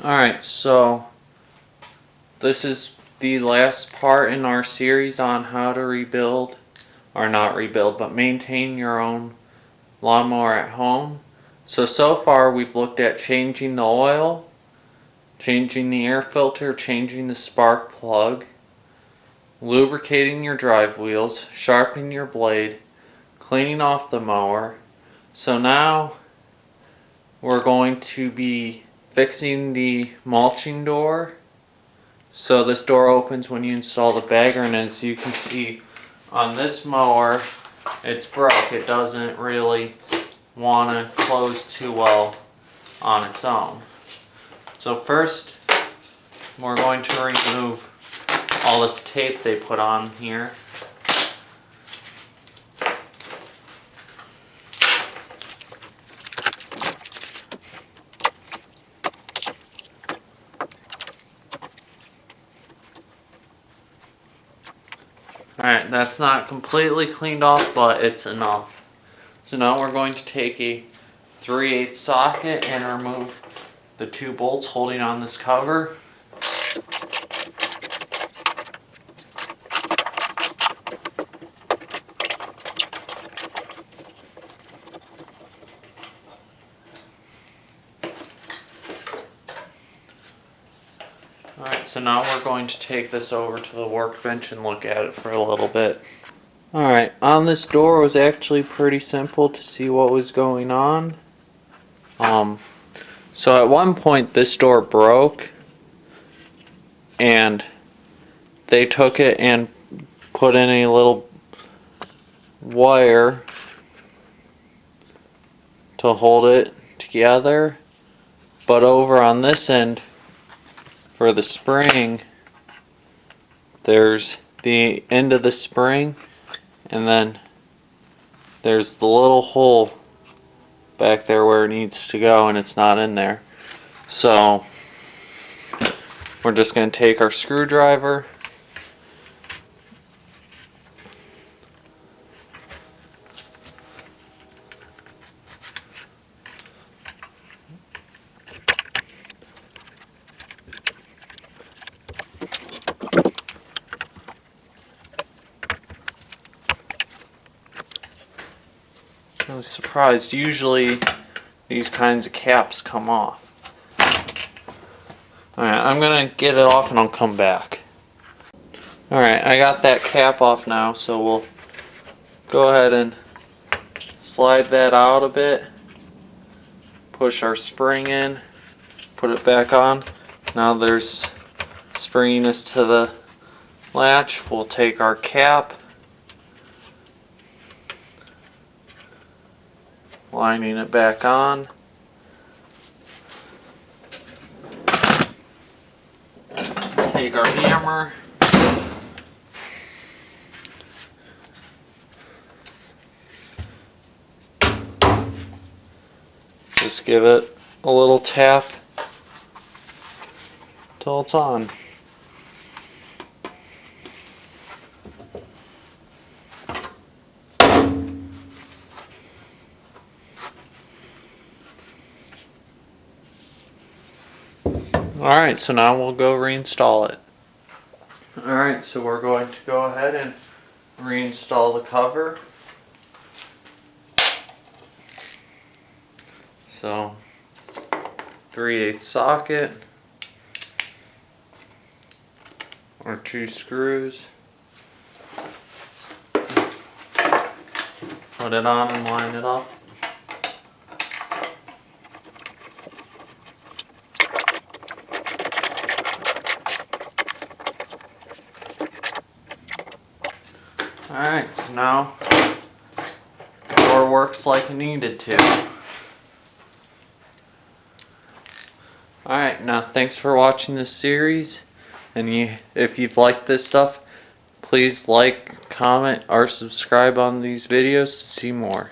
Alright, so this is the last part in our series on how to rebuild, or not rebuild, but maintain your own lawnmower at home. So far we've looked at changing the oil, changing the air filter, changing the spark plug, lubricating your drive wheels, sharpening your blade, cleaning off the mower. So now we're going to be fixing the mulching door. So this door opens when you install the bagger, and as you can see on this mower, it's broke. It doesn't really want to close too well on its own. So first, we're going to remove all this tape they put on here. Alright, that's not completely cleaned off, but it's enough. So now we're going to take a 3/8 socket and remove the 2 bolts holding on this cover. Alright, so now we're going to take this over to the workbench and look at it for a little bit. Alright, on this door it was actually pretty simple to see what was going on. So at one point this door broke, and they took it and put in a little wire to hold it together, but over on this end for the spring, there's the end of the spring, and then there's the little hole back there where it needs to go, and it's not in there. So we're just going to take our screwdriver, I was surprised. Usually these kinds of caps come off. Alright, I'm going to get it off and I'll come back. Alright, I got that cap off now, so we'll go ahead and slide that out a bit. Push our spring in, put it back on. Now there's springiness to the latch. We'll take our cap, lining it back on. Take our hammer, just give it a little tap till it's on. Alright, so now we'll go reinstall it. Alright, so we're going to go ahead and reinstall the cover. So 3/8 socket, our 2 screws, put it on and line it up. Alright, so now the door works like it needed to. Alright, now thanks for watching this series, and if you've liked this stuff, please like, comment, or subscribe on these videos to see more.